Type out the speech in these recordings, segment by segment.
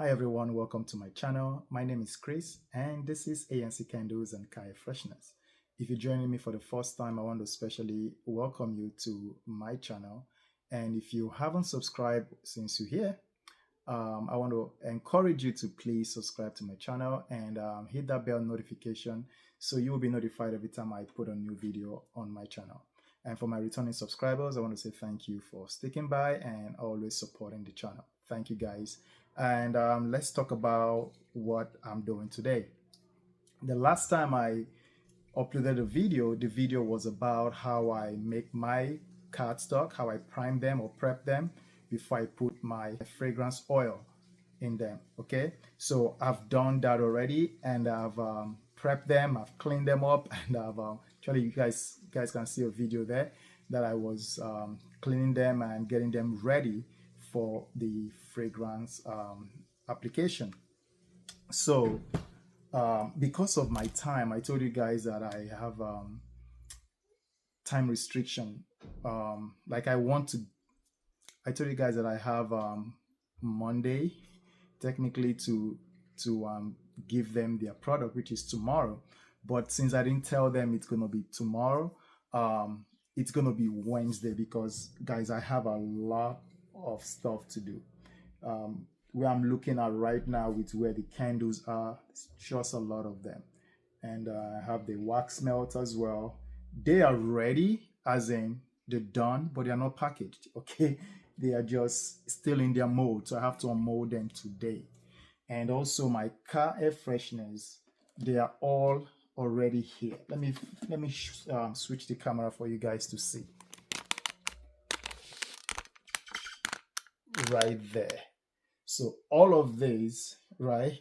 Hi everyone, welcome to my channel. My name is Chris and this is ANC Candles and Kaya Freshness. If you're joining me for the first time, I want to especially welcome you to my channel. And if you haven't subscribed since you're here, I want to encourage you to please subscribe to my channel and hit that bell notification so you will be notified every time I put a new video on my channel. And for my returning subscribers, I want to say thank you for sticking by and always supporting the channel. Thank you guys. And let's talk about what I'm doing today. The last time I uploaded a video, the video was about how I make my cardstock, how I prime them or prep them before I put my fragrance oil in them. Okay, so I've done that already, and I've prepped them, I've cleaned them up, and I've actually you guys can see a video there that I was cleaning them and getting them ready for the fragrance application. So because of my time, I told you guys that I have time restriction. I told you guys that I have Monday technically to give them their product, which is tomorrow. But since I didn't tell them it's gonna be tomorrow, it's gonna be Wednesday because guys, I have a lot of stuff to do. Where I'm looking at right now with where the candles are, it's just a lot of them. And I have the wax melt as well. They are ready, as in they're done, but they're not packaged, okay? They are just still in their mold, so I have to unmold them today. And also my car air fresheners, they are all already here. Let me switch the camera for you guys to see. Right there. So all of these, right,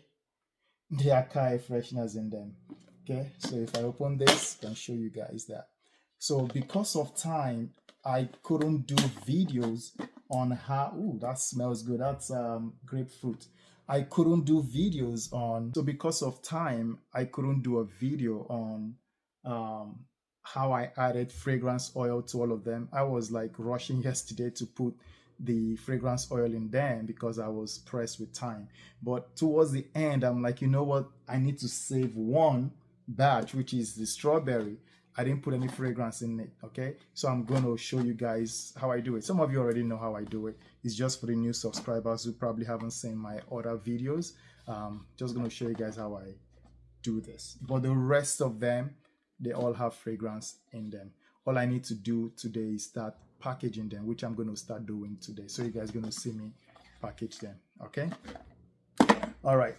they are car air fresheners in them. Okay, so if I open this, I can show you guys that. So because of time, I couldn't do videos on how, ooh, that smells good. That's grapefruit. I couldn't do videos on, so because of time, I couldn't do a video on how I added fragrance oil to all of them. I was like rushing yesterday to put the fragrance oil in them because I was pressed with time. But towards the end, I'm like, you know what? I need to save one batch, which is the strawberry. I didn't put any fragrance in it, okay? So I'm going to show you guys how I do it. Some of you already know how I do it. It's just for the new subscribers who probably haven't seen my other videos. Just going to show you guys how I do this. But the rest of them, they all have fragrance in them. All I need to do today is start packaging them, which I'm going to start doing today. So you guys are going to see me package them, okay? All right.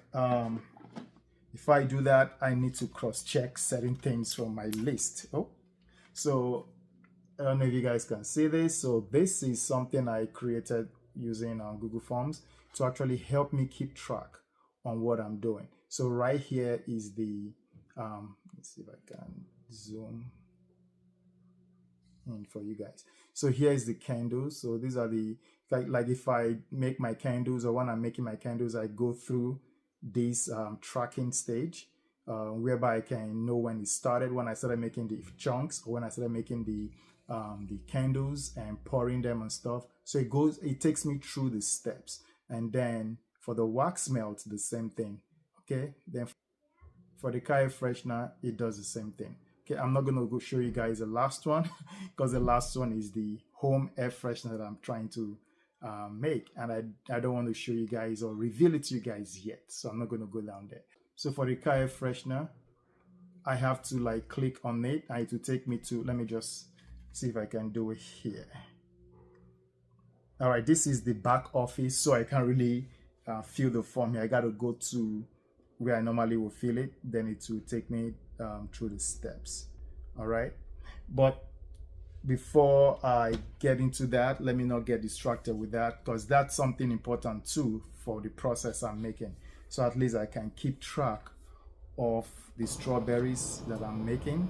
If I do that, I need to cross-check certain things from my list. Oh, so I don't know if you guys can see this. So this is something I created using Google Forms to actually help me keep track on what I'm doing. So right here is the, let's see if I can zoom in for you guys. So here is the candles. So these are the, like if I make my candles or when I'm making my candles, I go through this tracking stage whereby I can know when it started, when I started making the chunks, or when I started making the candles and pouring them and stuff. So it takes me through the steps. And then for the wax melt, the same thing. Okay, then for the car air freshener, it does the same thing. Okay, I'm not gonna go show you guys the last one because the last one is the home air freshener that I'm trying to make, and I don't want to show you guys or reveal it to you guys yet, so I'm not going to go down there. So for the car air freshener, I have to like click on it and it will take me to, let me just see if I can do it here. All right, this is the back office, so I can't really fill the form here. I got to go to where I normally will fill it, then it will take me through the steps. All right, but before I get into that, let me not get distracted with that because that's something important too for the process I'm making. So at least I can keep track of the strawberries that I'm making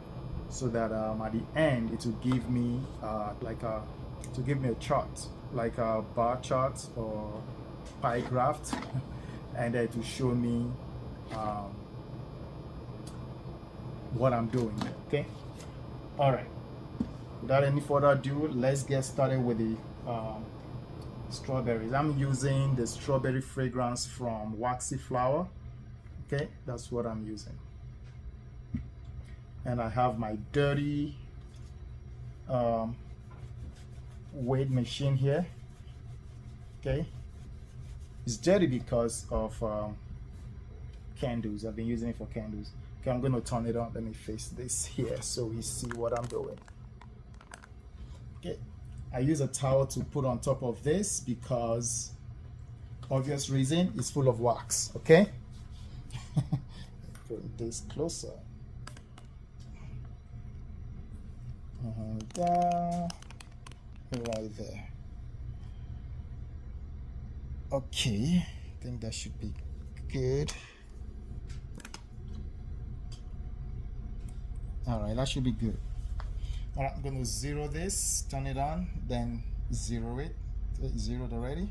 so that at the end it will give me a chart, like a bar chart or pie graph and it will show me what I'm doing, okay? All right. Without any further ado, let's get started with the strawberries. I'm using the strawberry fragrance from Waxy Flower. Okay, that's what I'm using. And I have my dirty weight machine here. Okay, it's dirty because of candles. I've been using it for candles. Okay, I'm going to turn it on. Let me face this here so we see what I'm doing. Okay, I use a towel to put on top of this because obvious reason, it's full of wax. Okay, put this closer. Down right there. Okay, I think that should be good. All right, that should be good. All right, I'm going to zero this, turn it on, then zero it. It's zeroed already.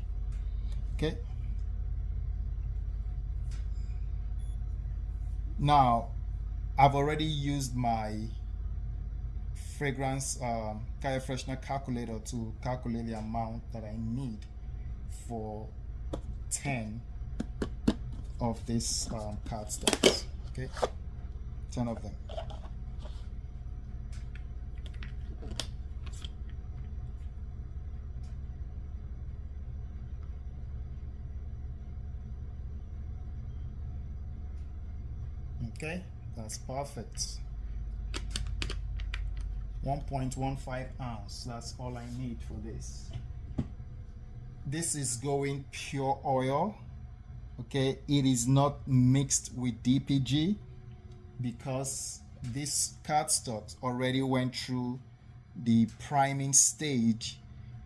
Okay. Now, I've already used my fragrance Kaya Freshener calculator to calculate the amount that I need for 10 of these cardstocks. Okay, 10 of them. Okay, that's perfect. 1.15 ounce, that's all I need for this. This is going pure oil. Okay, it is not mixed with DPG because this cardstock already went through the priming stage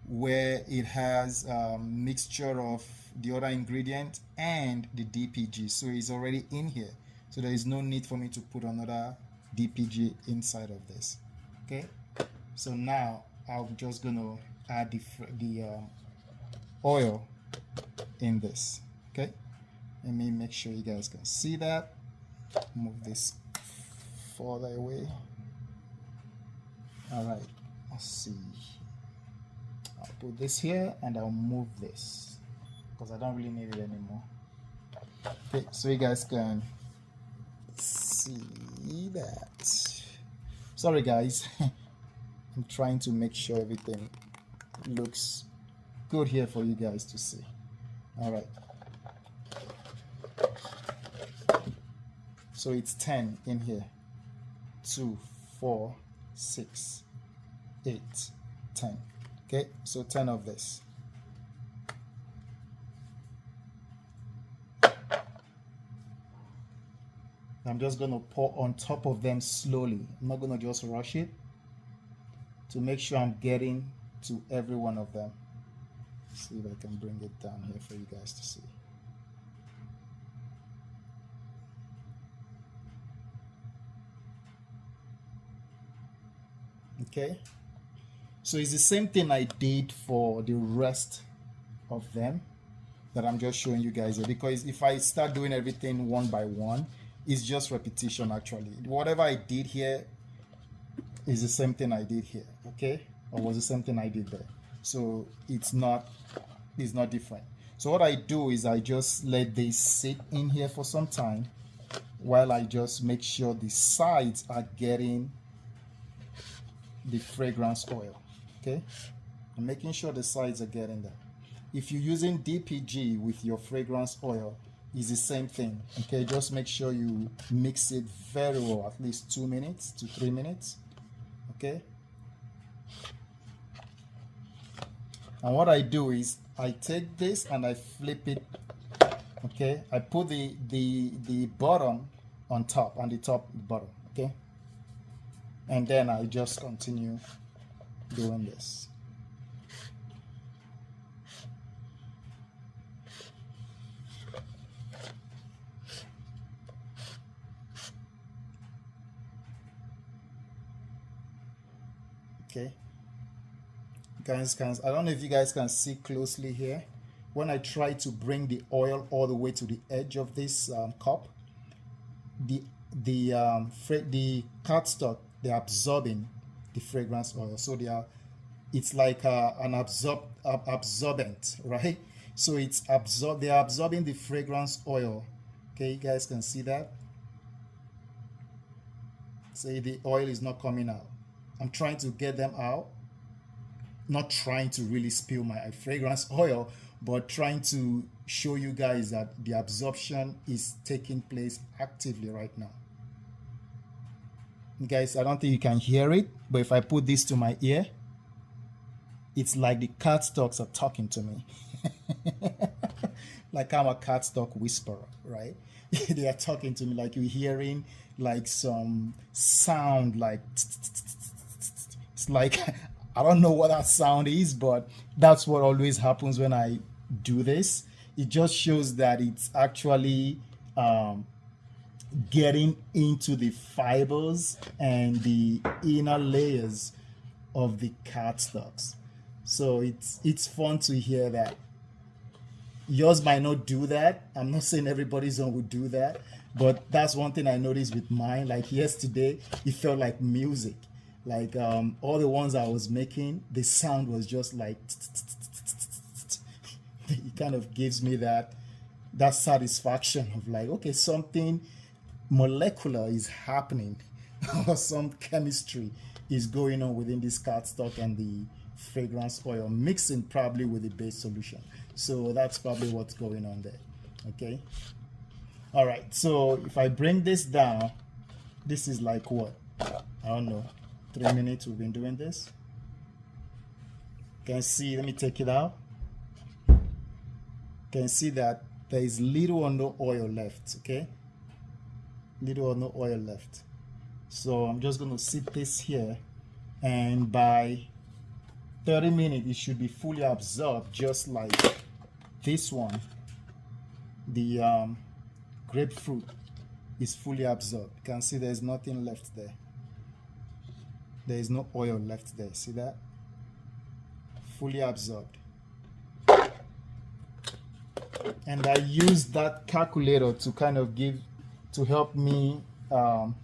where it has a mixture of the other ingredient and the DPG, so it's already in here, so there is no need for me to put another DPG inside of this. Okay, so now I'm just gonna add the oil in this. Okay, let me make sure you guys can see that. Move this further away. All right, let's see. I'll put this here and I'll move this because I don't really need it anymore. Okay, so you guys can see that. Sorry guys, I'm trying to make sure everything looks good here for you guys to see. All right, so it's 10 in here. 2, 4, 6, 8, 10. Okay, so 10 of this. I'm just going to pour on top of them slowly. I'm not going to just rush it to make sure I'm getting to every one of them. Let's see if I can bring it down here for you guys to see. Okay, so it's the same thing I did for the rest of them that I'm just showing you guys here, because if I start doing everything one by one, it's just repetition. Actually, whatever I did here is the same thing I did here, okay, or was the same thing I did there, so it's not different. So what I do is I just let this sit in here for some time while I just make sure the sides are getting the fragrance oil. Okay, I'm making sure the sides are getting that. If you're using DPG with your fragrance oil, it's the same thing. Okay, just make sure you mix it very well, at least 2 minutes to 3 minutes. Okay, and what I do is I take this and I flip it. Okay, I put the bottom on top and the top bottom. Okay, and then I just continue doing this. Okay, guys, I don't know if you guys can see closely here. When I try to bring the oil all the way to the edge of this cup, the cardstock, they're absorbing the fragrance oil, so it's like an absorbent, right? So they're absorbing the fragrance oil. Okay, you guys can see that. Say the oil is not coming out. I'm trying to get them out, not trying to really spill my fragrance oil, but trying to show you guys that the absorption is taking place actively right now. Guys, I don't think you can hear it, but if I put this to my ear, it's like the cardstocks are talking to me. Like I'm a cardstock whisperer, right? They are talking to me like you're hearing like some sound like it's like I don't know what that sound is, but that's what always happens when I do this. It just shows that it's actually getting into the fibers and the inner layers of the cardstocks. So it's fun to hear that. Yours might not do that. I'm not saying everybody's own would do that, but that's one thing I noticed with mine. Like yesterday, it felt like music. Like all the ones I was making, the sound was just like it kind of gives me that satisfaction of like, okay, something molecular is happening or some chemistry is going on within this cardstock and the fragrance oil mixing probably with the base solution. So that's probably what's going on there. Okay. All right. So if I bring this down, this is like what? I don't know. 3 minutes we've been doing this. Can see, let me take it out. Can see that there is little or no oil left. Okay. Little or no oil left. So I'm just going to sit this here, and by 30 minutes it should be fully absorbed, just like this one. The grapefruit is fully absorbed. You can see there's nothing left there. There is no oil left there. See that? Fully absorbed. And I use that calculator to kind of help me to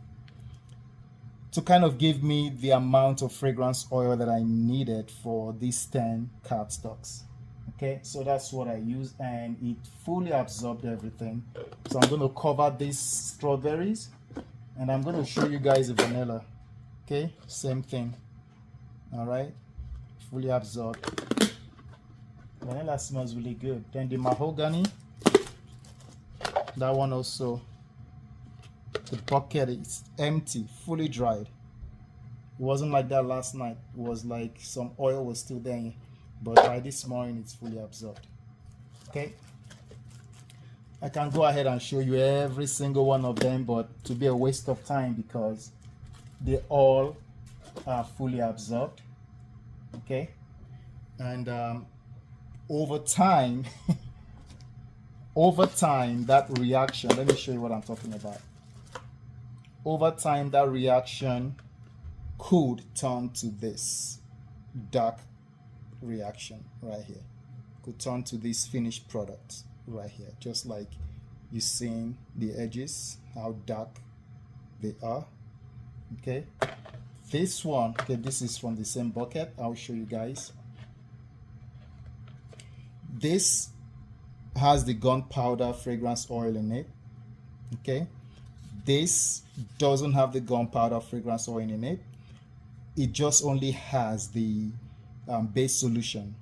kind of give me the amount of fragrance oil that I needed for these 10 cardstocks. Okay, so that's what I use, and it fully absorbed everything. So I'm going to cover these strawberries, and I'm going to show you guys the vanilla. Okay, same thing. All right, fully absorbed. Vanilla smells really good. Then the mahogany, that one also. The bucket is empty, fully dried. It wasn't like that last night. It was like some oil was still there, but by this morning it's fully absorbed. Okay, I can go ahead and show you every single one of them, but to be a waste of time because they all are fully absorbed. Okay, and over time that reaction, let me show you what I'm talking about. Over time, that reaction could turn to this dark reaction right here. Could turn to this finished product right here. Just like you seeing the edges, how dark they are. Okay. This one, okay, this is from the same bucket. I'll show you guys. This has the gunpowder fragrance oil in it. Okay. This doesn't have the gunpowder fragrance oil in it. It just only has the base solution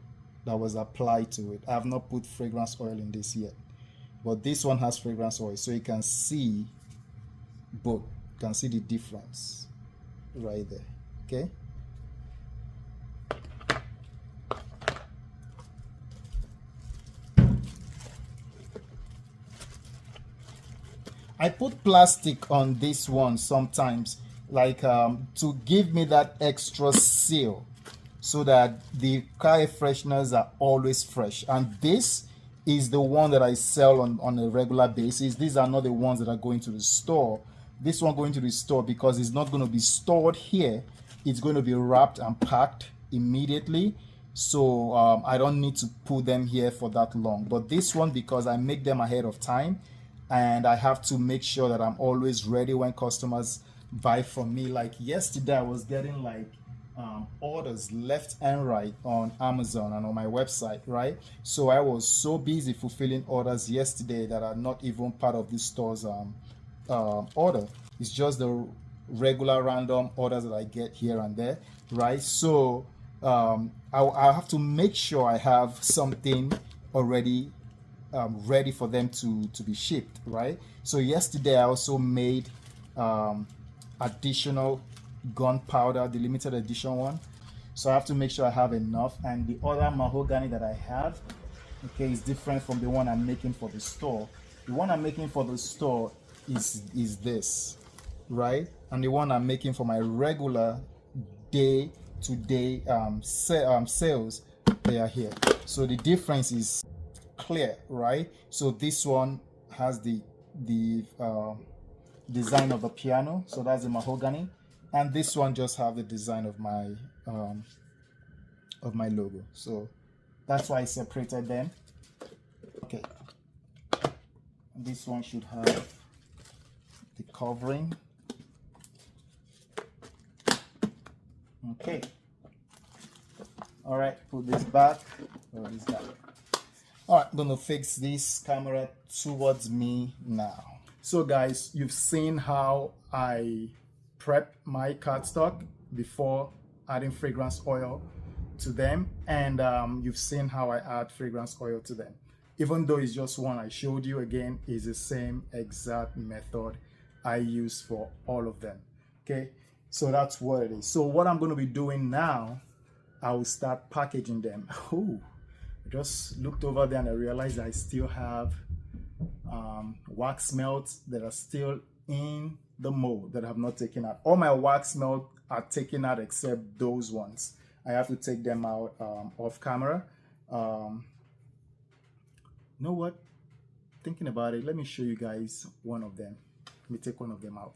that was applied to it. I have not put fragrance oil in this yet, but this one has fragrance oil, so you can see both. You can see the difference right there. Okay. I put plastic on this one sometimes, like to give me that extra seal so that the car air fresheners are always fresh. And this is the one that I sell on a regular basis. These are not the ones that are going to the store. This one going to the store because it's not going to be stored here. It's going to be wrapped and packed immediately. So I don't need to put them here for that long. But this one, because I make them ahead of time, and I have to make sure that I'm always ready when customers buy from me. Like yesterday, I was getting like orders left and right on Amazon and on my website, right? So I was so busy fulfilling orders yesterday that are not even part of this store's order. It's just the regular random orders that I get here and there, right? So I have to make sure I have something already ready for them to be shipped, right? So yesterday I also made additional gunpowder, the limited edition one. So I have to make sure I have enough. And the other mahogany that I have, okay, is different from the one I'm making for the store. The one I'm making for the store is this, right? And the one I'm making for my regular day-to-day sales, they are here. So the difference is clear, right? So this one has the design of the piano, so that's the mahogany, and this one just have the design of my logo. So that's why I separated them. Okay, this one should have the covering. Okay, all right, put this back. Where is that? All right, I'm gonna fix this camera towards me now. So guys, you've seen how I prep my cardstock before adding fragrance oil to them, and you've seen how I add fragrance oil to them. Even though it's just one I showed you, again, is the same exact method I use for all of them. Okay, so that's what it is. So what I'm going to be doing now, I will start packaging them. Oh, I just looked over there and I realized I still have wax melts that are still in the mold that I have not taken out. All my wax melt are taken out except those ones. I have to take them out off camera. You know what? Thinking about it, let me show you guys one of them. Let me take one of them out.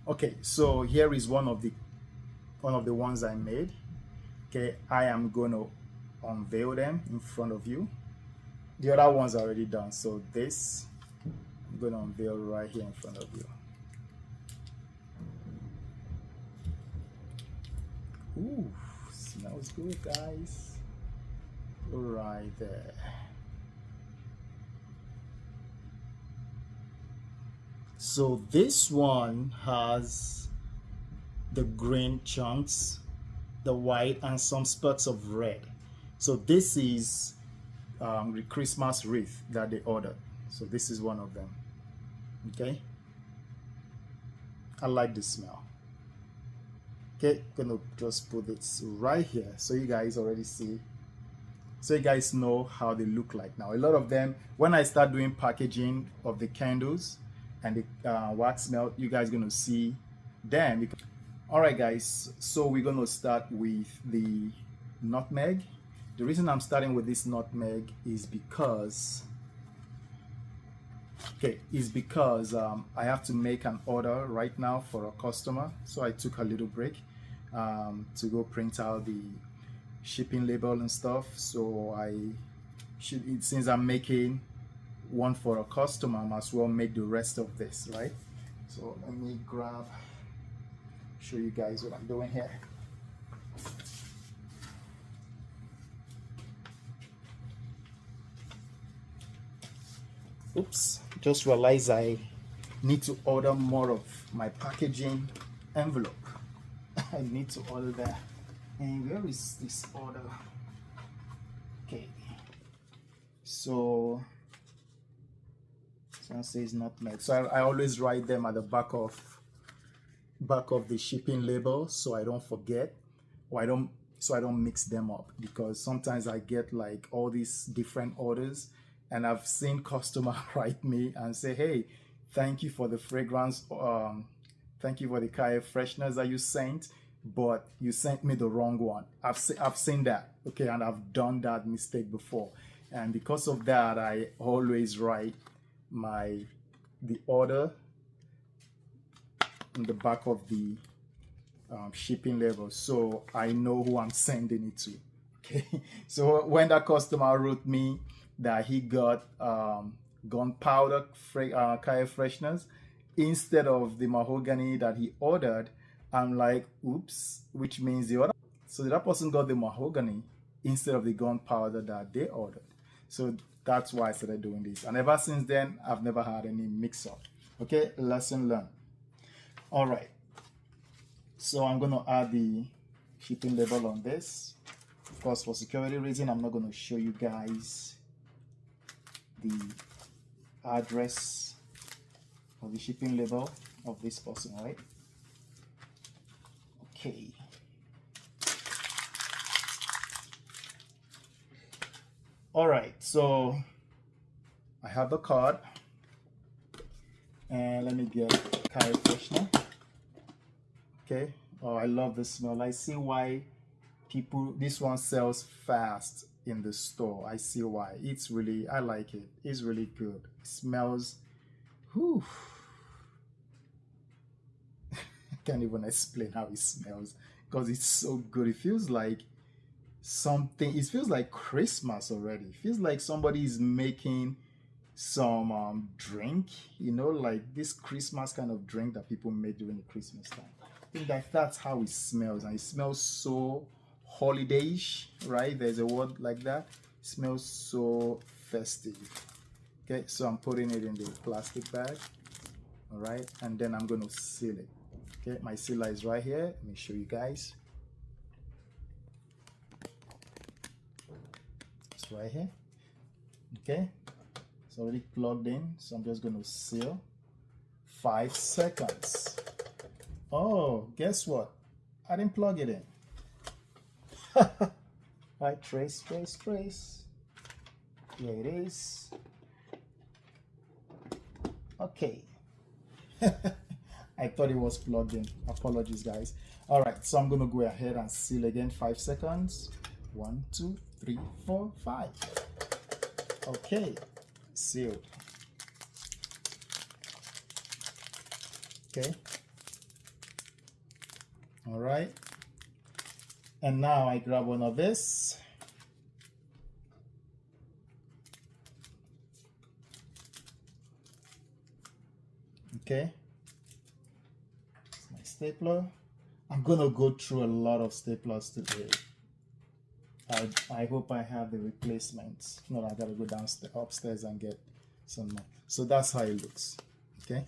Okay, so here is one of the ones I made. Okay, I am gonna unveil them in front of you. The other ones are already done, so this I'm gonna unveil right here in front of you. Ooh, smells good, guys. Right there. So this one has the green chunks, the white, and some specks of red. So this is the Christmas wreath that they ordered. So this is one of them. Okay, I like the smell. Okay, gonna just put it right here so you guys already see, so you guys know how they look like now. A lot of them, when I start doing packaging of the candles and the wax melt, you guys gonna see them. All right guys, so we're gonna start with the nutmeg. The reason I'm starting with this nutmeg is because I have to make an order right now for a customer. So I took a little break to go print out the shipping label and stuff. So since I'm making one for a customer, I might as well make the rest of this, right? So let me show you guys what I'm doing here. Oops, just realized I need to order more of my packaging envelope. I need to order that. And where is this order? Okay, so it says nutmeg. So I always write them at the back of the shipping label so I don't forget, or I don't mix them up, because sometimes I get like all these different orders. And I've seen customers write me and say, hey, thank you for the fragrance, thank you for the car air fresheners that you sent, but you sent me the wrong one. I've seen that, okay, and I've done that mistake before. And because of that, I always write the order in the back of the shipping label, so I know who I'm sending it to. Okay, so when that customer wrote me that he got gunpowder car air fresheners instead of the mahogany that he ordered, I'm like, oops, which means the other. So that person got the mahogany instead of the gunpowder that they ordered. So that's why I started doing this. And ever since then, I've never had any mix-up. Okay, lesson learned. All right. So I'm going to add the shipping label on this. Of course, for security reason, I'm not going to show you guys the address of the shipping label of this person, right? Okay. All right, so I have the card, and let me get car freshener. Okay. Oh, I love the smell. I see why this one sells fast in the store. I see why. It's really, I like it. It's really good. It smells, whew. I can't even explain how it smells because it's so good. It feels like something, it feels like Christmas already. It feels like somebody is making some drink, you know, like this Christmas kind of drink that people make during the Christmas time. I think that's how it smells, and it smells so holidayish, right? There's a word like that. It smells so festive. Okay, so I'm putting it in the plastic bag. All right, and then I'm going to seal it. Okay, my sealer is right here. Let me show you guys. It's right here. Okay, it's already plugged in, so I'm just going to seal. 5 seconds. Oh, guess what? I didn't plug it in. Right, trace. Here it is. Okay. I thought it was plugged in. Apologies, guys. All right, so I'm going to go ahead and seal again. 5 seconds. 1, 2, 3, 4, 5. Okay, sealed. Okay. All right. And now I grab one of this. Okay. It's my stapler. I'm gonna go through a lot of staplers today. I hope I have the replacements. If not, I gotta go downstairs, upstairs and get some more. So that's how it looks. Okay.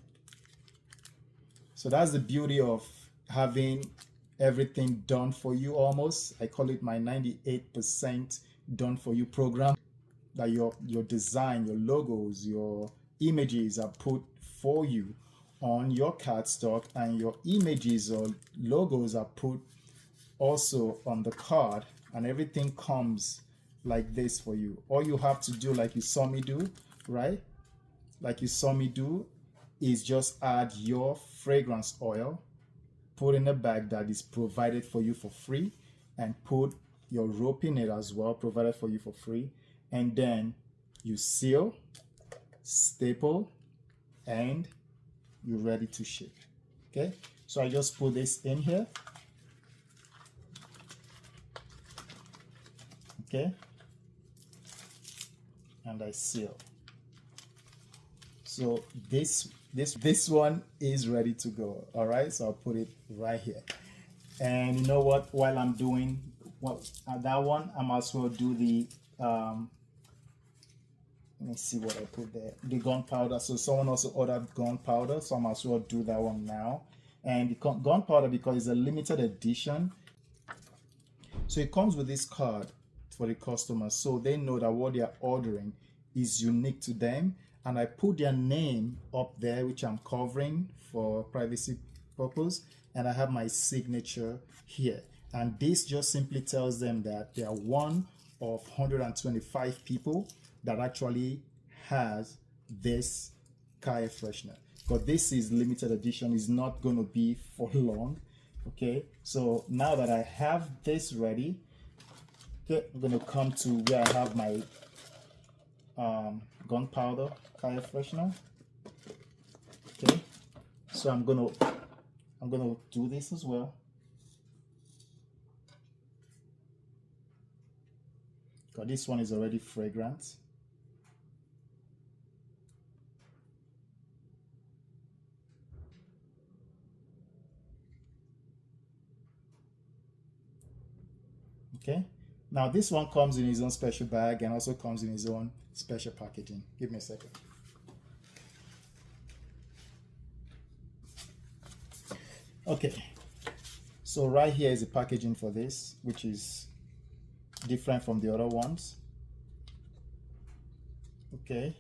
So that's the beauty of having everything done for you almost. I call it my 98% done for you program. That your design, your logos, your images are put for you on your cardstock, and your images or logos are put also on the card, and everything comes like this for you. All you have to do, like you saw me do, right? Like you saw me do, is just add your fragrance oil, put in a bag that is provided for you for free, and put your rope in it as well, provided for you for free. And then you seal, staple, and you're ready to ship. Okay, so I just put this in here. Okay, and I seal. So this one is ready to go. All right, so I'll put it right here. And you know what, while I'm doing that one, I might as well do the let me see what I put there, the gunpowder. So someone also ordered gunpowder, so I might as well do that one now. And the gunpowder, because it's a limited edition, so it comes with this card for the customer, so they know that what they are ordering is unique to them. And I put their name up there, which I'm covering for privacy purpose, and I have my signature here. And this just simply tells them that they are one of 125 people that actually has this car air freshener. But this is limited edition, is not going to be for long. Okay, so now that I have this ready, okay, I'm going to come to where I have my gunpowder car air freshener. Okay, so I'm gonna do this as well. Because this one is already fragrant. Okay, now this one comes in his own special bag and also comes in his own special packaging. Give me a second. Okay, so right here is the packaging for this, which is different from the other ones. Okay,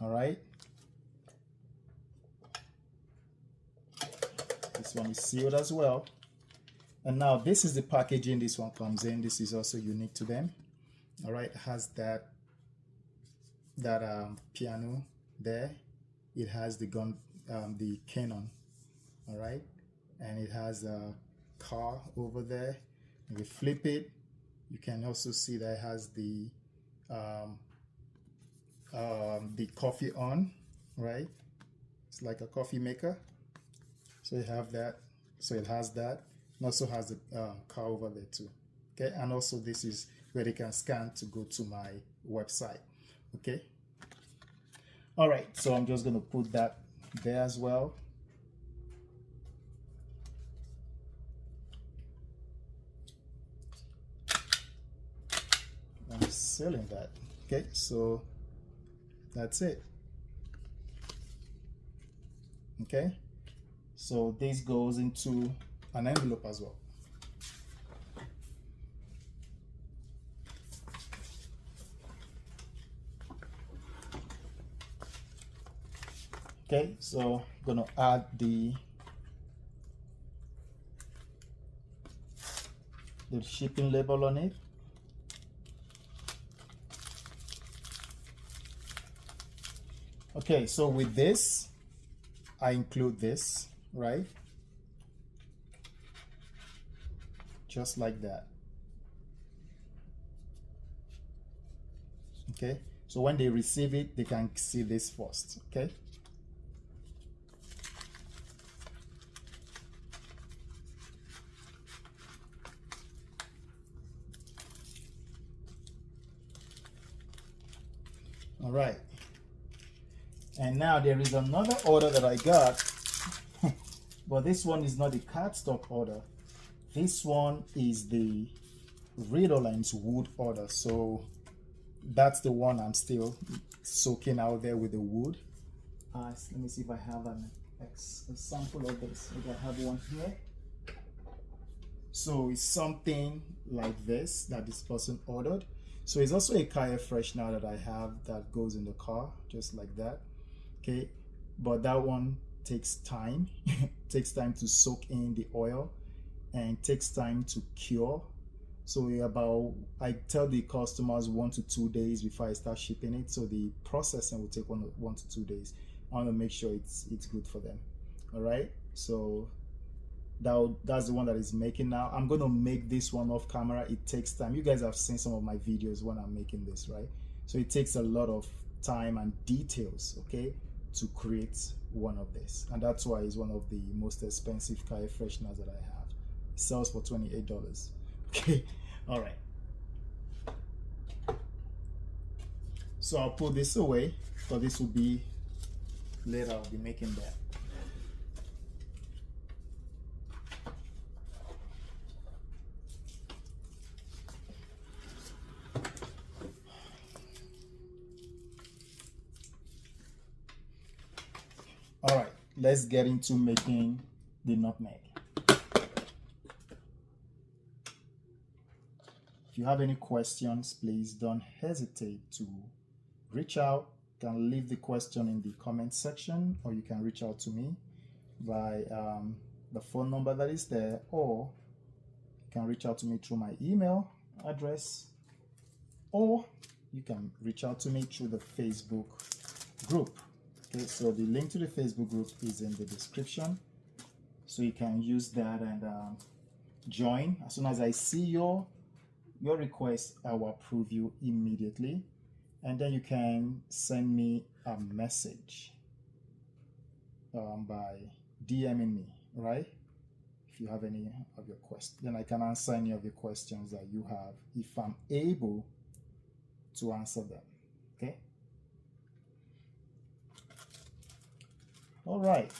all right, this one is sealed as well. And now this is the packaging this one comes in. This is also unique to them. All right, it has that piano there. It has the gun, the cannon. All right, and it has a car over there. If we flip it, you can also see that it has the coffee on, right? It's like a coffee maker. So you have that. So it has that. It also has the car over there too. Okay, and also this is where they can scan to go to my website. Okay. All right, so I'm just going to put that there as well. I'm sealing that. Okay, so that's it. Okay, so this goes into an envelope as well. Okay, so I'm gonna add the shipping label on it. Okay, so with this, I include this, right? Just like that. Okay, so when they receive it, they can see this first, okay? All right. And now there is another order that I got, but this one is not the cardstock order. This one is the Redolence wood order. So that's the one I'm still soaking out there with the wood. Let me see if I have a sample of this. Maybe I have one here. So it's something like this that this person ordered. So it's also a car air freshener that I have that goes in the car, just like that. Okay, but that one takes time. Takes time to soak in the oil and takes time to cure. So I tell the customers 1 to 2 days before I start shipping it. So the processing will take 1 to 2 days. I want to make sure it's good for them. All right, so that's the one that is making now. I'm going to make this one off camera. It takes time. You guys have seen some of my videos when I'm making this, right? So it takes a lot of time and details, okay, to create one of this, and that's why it's one of the most expensive car air fresheners that I have. It sells for $28. Okay, all right. So I'll put this away, because this will be later. I'll be making that. All right, let's get into making the nutmeg. If you have any questions, please don't hesitate to reach out. You can leave the question in the comment section, or you can reach out to me by the phone number that is there, or you can reach out to me through my email address, or you can reach out to me through the Facebook group. Okay, so the link to the Facebook group is in the description, so you can use that and join. As soon as I see your request, I will approve you immediately, and then you can send me a message by DMing me, right? If you have any of your questions, then I can answer any of the questions that you have if I'm able to answer them. Okay. All right.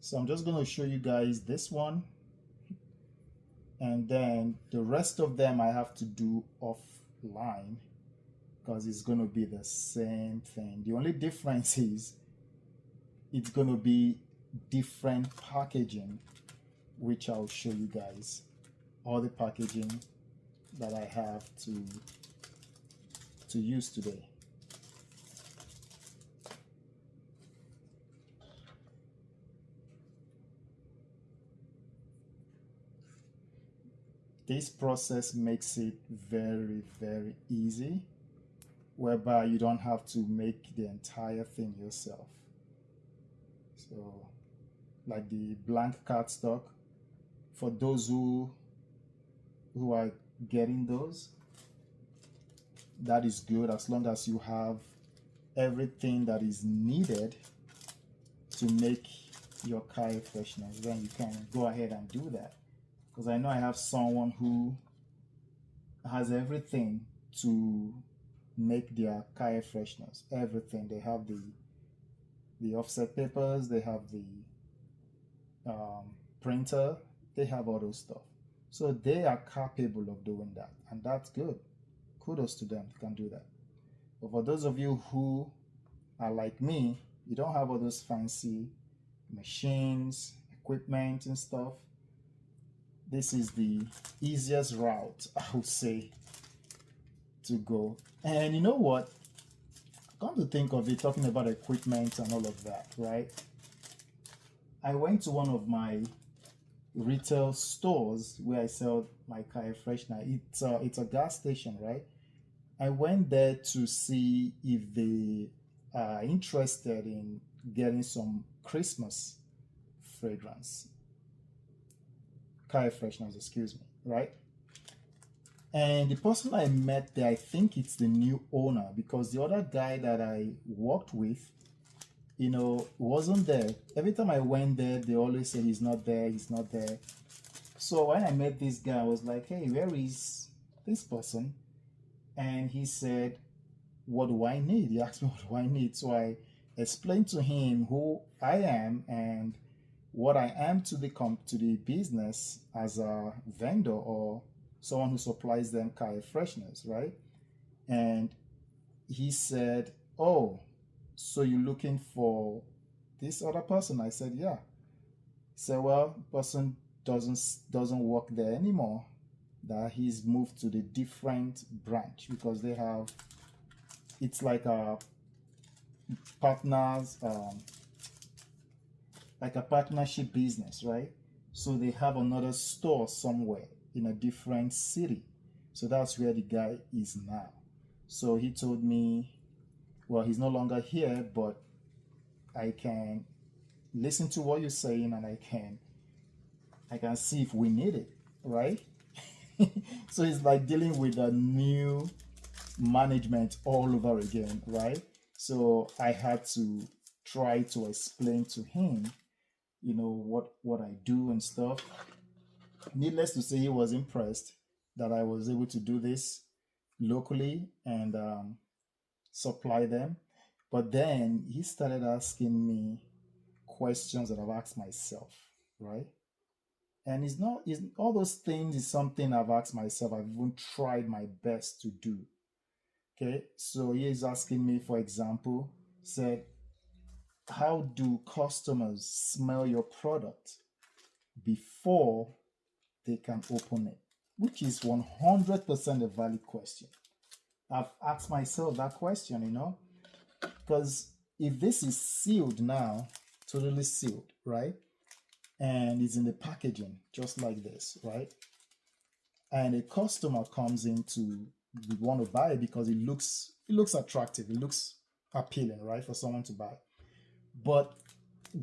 So I'm just going to show you guys this one, and then the rest of them I have to do offline because it's going to be the same thing. The only difference is it's going to be different packaging, which I'll show you guys all the packaging that I have to use today. This process makes it very, very easy, whereby you don't have to make the entire thing yourself. So, like the blank cardstock, for those who are getting those, that is good as long as you have everything that is needed to make your car air freshener. Then you can go ahead and do that. Because I know I have someone who has everything to make their car air fresheners. Everything. They have the offset papers, they have the printer, they have all those stuff. So they are capable of doing that, and that's good. Kudos to them, they can do that. But for those of you who are like me, you don't have all those fancy machines, equipment, and stuff. This is the easiest route, I would say, to go. And you know what? Come to think of it, talking about equipment and all of that, right? I went to one of my retail stores where I sell my car air freshener. It's a gas station, right? I went there to see if they are interested in getting some Christmas fragrance, car air fresheners, excuse me, right? And the person I met there, I think it's the new owner, because the other guy that I worked with, wasn't there. Every time I went there, they always say he's not there, he's not there. So when I met this guy, I was like, hey, where is this person? And he said, what do I need? He asked me, what do I need? So I explained to him who I am and what I am to the business as a vendor or someone who supplies them car air fresheners, right? And he said, oh, so you're looking for this other person? I said, yeah. He said, well, the person doesn't work there anymore, that he's moved to the different branch because they have, it's like a partners, like a partnership business, right? So they have another store somewhere in a different city. So that's where the guy is now. So he told me, well, he's no longer here, but I can listen to what you're saying and I can see if we need it, right? So it's like dealing with a new management all over again, right? So I had to try to explain to him, what I do and stuff. Needless to say, he was impressed that I was able to do this locally and supply them. But then he started asking me questions that I've asked myself, right? And it's all those things is something I've asked myself. I've even tried my best to do. Okay, so he is asking me, for example, said, how do customers smell your product before they can open it? Which is 100% a valid question. I've asked myself that question, because if this is sealed now, totally sealed, right? And it's in the packaging, just like this, right? And a customer comes in to want to buy it because it looks attractive, it looks appealing, right, for someone to buy. But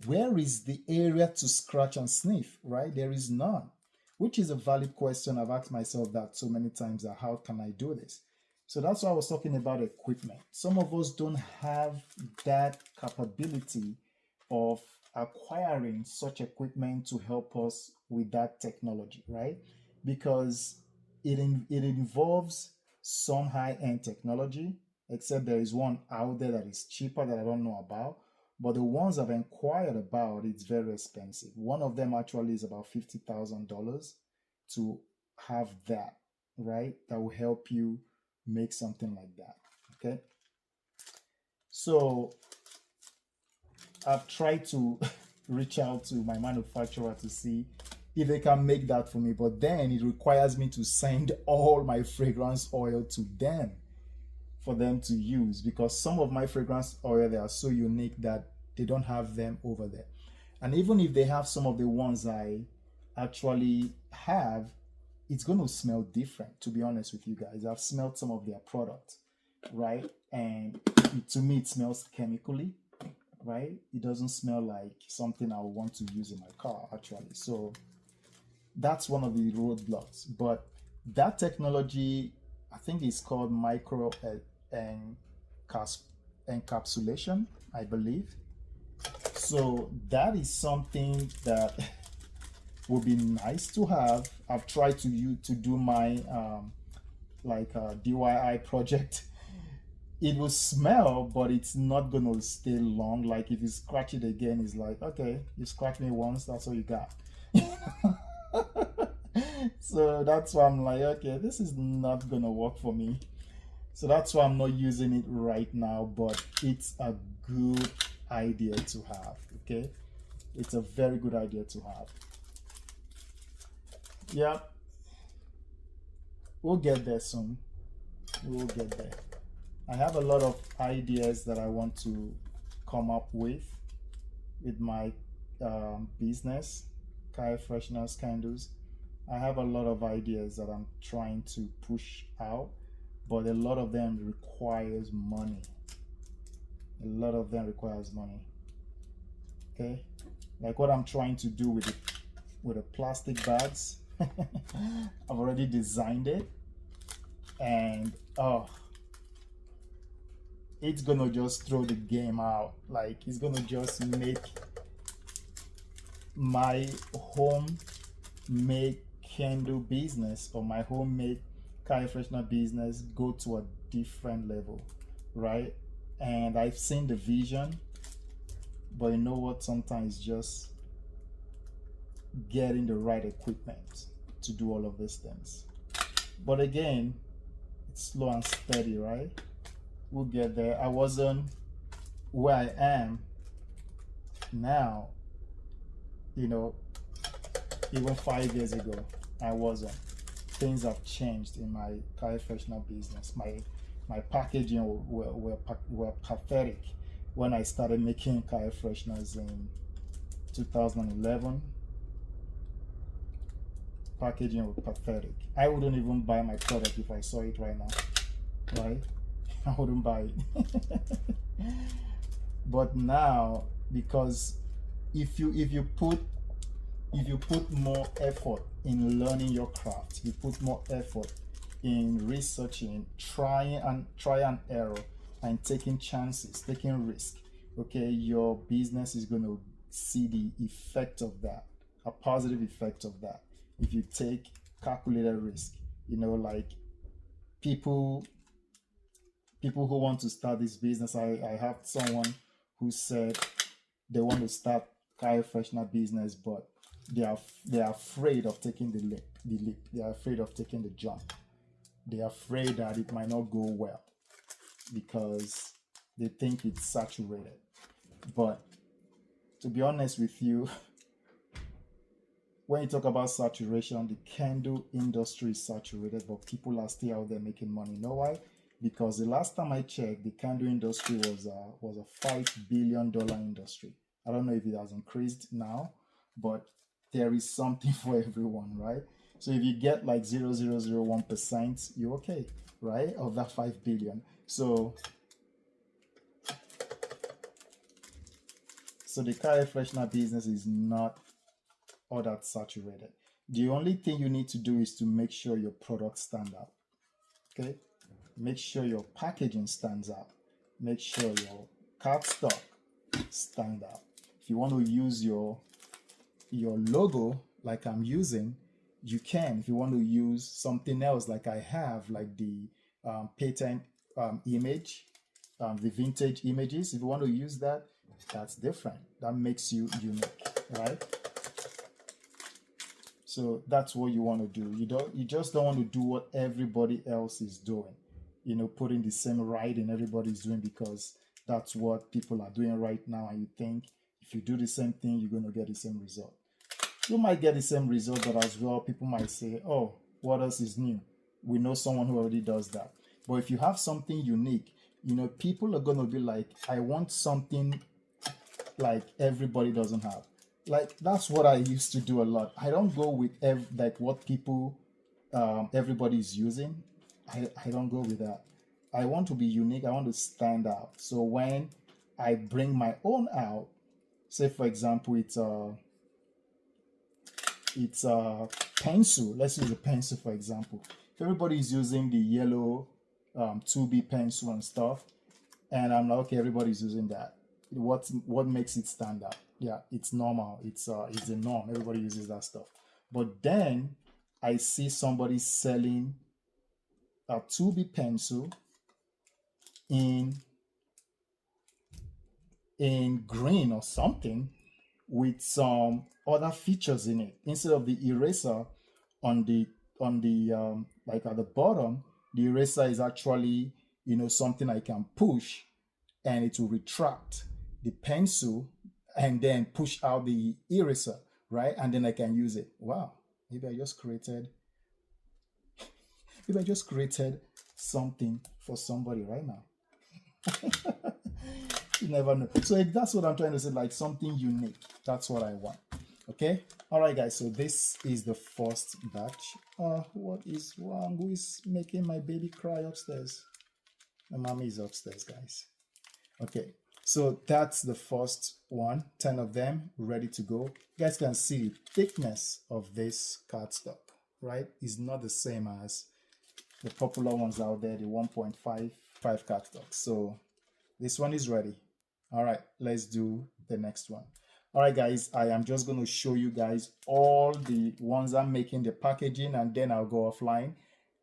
where is the area to scratch and sniff, right? There is none, which is a valid question. I've asked myself that so many times, that how can I do this? So that's why I was talking about equipment. Some of us don't have that capability of acquiring such equipment to help us with that technology, right? Because it involves some high-end technology, except there is one out there that is cheaper that I don't know about. But the ones I've inquired about, it's very expensive. One of them actually is about $50,000 to have that, right? That will help you make something like that. Okay. So I've tried to reach out to my manufacturer to see if they can make that for me, but then it requires me to send all my fragrance oil to them for them to use, because some of my fragrance oil, they are so unique that they don't have them over there. And even if they have some of the ones I actually have, it's going to smell different, to be honest with you guys. I've smelled some of their products, right? And to me, it smells chemically, right? It doesn't smell like something I would want to use in my car, actually. So that's one of the roadblocks. But that technology, I think it's called micro and encapsulation, I believe. So that is something that would be nice to have. I've tried to do my DIY project. It will smell, but it's not gonna stay long. Like if you scratch it again, it's like, okay, you scratched me once, that's all you got. So that's why I'm like, okay, this is not gonna work for me. So that's why I'm not using it right now, but it's a good idea to have. Okay, it's a very good idea to have. Yeah, we'll get there soon. We'll get there. I have a lot of ideas that I want to come up with my business, Kai Fresheners Candles. I have a lot of ideas that I'm trying to push out, but a lot of them requires money. A lot of them requires money. Okay, like what I'm trying to do with the plastic bags. I've already designed it, and oh, it's gonna just throw the game out. Like it's gonna just make my homemade candle business or my homemade car freshener business go to a different level, right? And I've seen the vision, but you know what? Sometimes just getting the right equipment to do all of these things. But again, it's slow and steady, right? We'll get there. I wasn't where I am now, you know, even 5 years ago, I wasn't. Things have changed in my car freshener business. My packaging were pathetic when I started making car fresheners in 2011. Packaging was pathetic. I wouldn't even buy my product if I saw it right now, right? I wouldn't buy it. But now, because if you put more effort in learning your craft, you put more effort in researching, try and error, and taking chances, taking risk, okay, your business is going to see the effect of that, a positive effect of that. If you take calculated risk, you know, like people who want to start this business. I have someone who said they want to start car freshener business, but they are afraid of taking the leap. They are afraid of taking the jump. They are afraid that it might not go well because they think it's saturated. But to be honest with you, when you talk about saturation, the candle industry is saturated, but people are still out there making money. You know why? Because the last time I checked, the candle industry was a $5 billion industry. I don't know if it has increased now, but there is something for everyone, right? So if you get like 0.0001%, you're okay, right? Of that 5 billion. So the car air freshener business is not all that saturated. The only thing you need to do is to make sure your products stand out. Okay? Make sure your packaging stands out. Make sure your cardstock stand out. If you want to use your logo like I'm using, you can. If you want to use something else like I have, like the patent image, the vintage images, if you want to use that, That's different. That makes you unique, right? So that's what you want to do. You just don't want to do what everybody else is doing. Putting the same writing everybody's doing because that's what people are doing right now, and you think if you do the same thing, you're going to get the same result. You might get the same result, but as well, people might say, oh, what else is new? We know someone who already does that. But if you have something unique, people are going to be like, I want something like everybody doesn't have. Like, that's what I used to do a lot. I don't go with like what people, everybody is using. I don't go with that. I want to be unique. I want to stand out. So when I bring my own out, say for example, it's a pencil. Let's use a pencil for example. If everybody is using the yellow 2B pencil and stuff, and I'm like, okay, everybody's using that. What makes it stand out? Yeah, it's normal. It's the norm. Everybody uses that stuff. But then I see somebody selling a 2B pencil in green or something with some other features in it. Instead of the eraser on the like at the bottom, the eraser is actually something I can push and it will retract the pencil and then push out the eraser, right? And then I can use it. Wow, maybe I just created something for somebody right now. You never know. So that's what I'm trying to say, like something unique. That's what I want. Okay. All right, guys. So this is the first batch. What is wrong? Who is making my baby cry upstairs? My mommy is upstairs, guys. Okay. So that's the first one. 10 of them ready to go. You guys can see the thickness of this cardstock, right? It's not the same as the popular ones out there, the 1.55 cardstocks. So this one is ready. All right, let's do the next one. All right, guys, I am just going to show you guys all the ones I'm making, the packaging, and then I'll go offline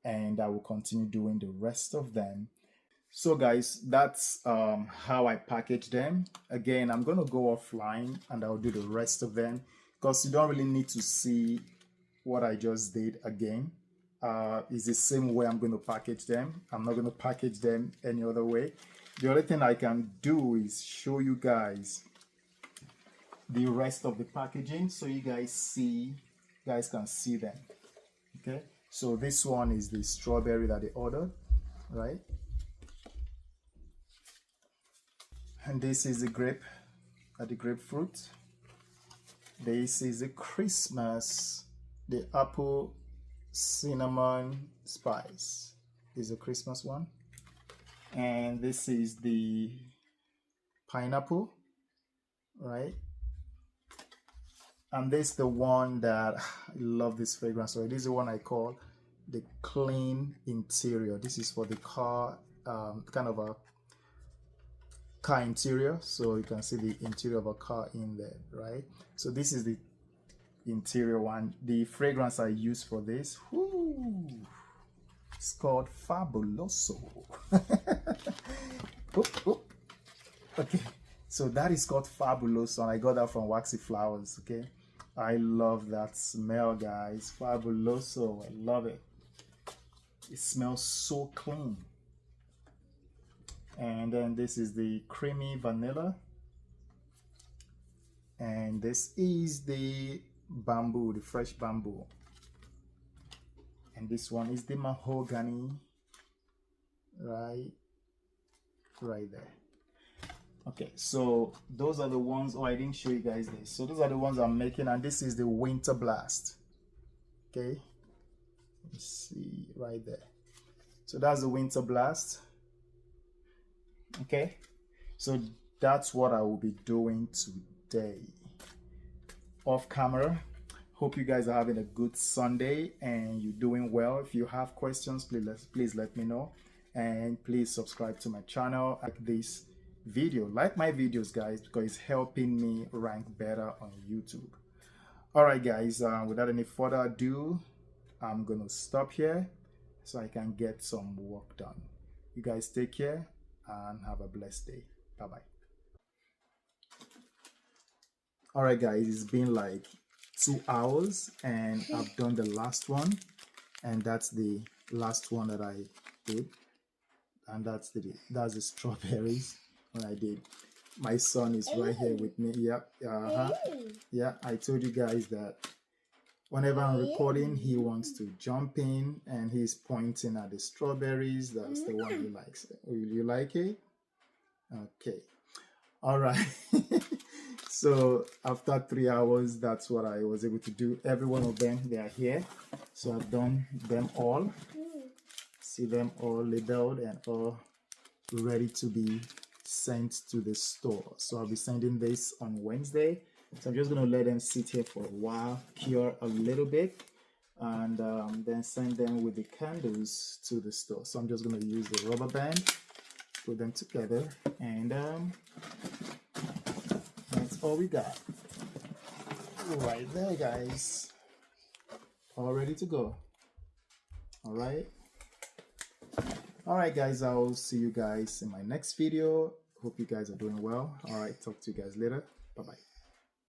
and I will continue doing the rest of them. So guys, that's how I package them. Again, I'm going to go offline and I'll do the rest of them because you don't really need to see what I just did again. It's the same way I'm going to package them. I'm not going to package them any other way. The only thing I can do is show you guys the rest of the packaging so you guys can see them. Okay, so this one is the strawberry that they ordered, right? And this is the grapefruit. This is the Christmas, the apple cinnamon spice is a Christmas one. And this is the pineapple, right? And this is the one that I love, this fragrance. So this is the one I call the clean interior. This is for the car, kind of a car interior. So you can see the interior of a car in there, right? So this is the interior one. The fragrance I use for this, it's called Fabuloso. Okay, so that is called Fabuloso, and I got that from Waxy Flowers. Okay, I love that smell, guys. Fabuloso, I love it. It smells so clean. And then this is the creamy vanilla, and this is the bamboo, the fresh bamboo. And this one is the mahogany, right there. Okay, so those are the ones. Oh, I didn't show you guys this. So those are the ones I'm making, and this is the winter blast. Okay, let's see right there. So that's the winter blast. Okay, so that's what I will be doing today off camera. Hope you guys are having a good Sunday and you're doing well. If you have questions, please let me know, and please subscribe to my channel. Like this video, like my videos, guys, because it's helping me rank better on YouTube. All right, guys, without any further ado, I'm gonna stop here so I can get some work done. You guys take care and have a blessed day. Bye bye. All right, guys, it's been like 2 hours and I've done the last one, and that's the last one that I did, and that's the strawberries when I did. My son is right here with me. Yep. Yeah, I told you guys that whenever I'm recording, he wants to jump in and he's pointing at the strawberries. That's the one he likes. Will you like it? Okay. All right. So after 3 hours, that's what I was able to do. Every one of them, they are here. So I've done them all. See them all labeled and all ready to be sent to the store. So I'll be sending this on Wednesday. So I'm just going to let them sit here for a while, cure a little bit, and then send them with the candles to the store. So I'm just going to use the rubber band, put them together, and that's all we got. Right there, guys. All ready to go. All right, guys, I'll see you guys in my next video. Hope you guys are doing well. All right, talk to you guys later. Bye-bye.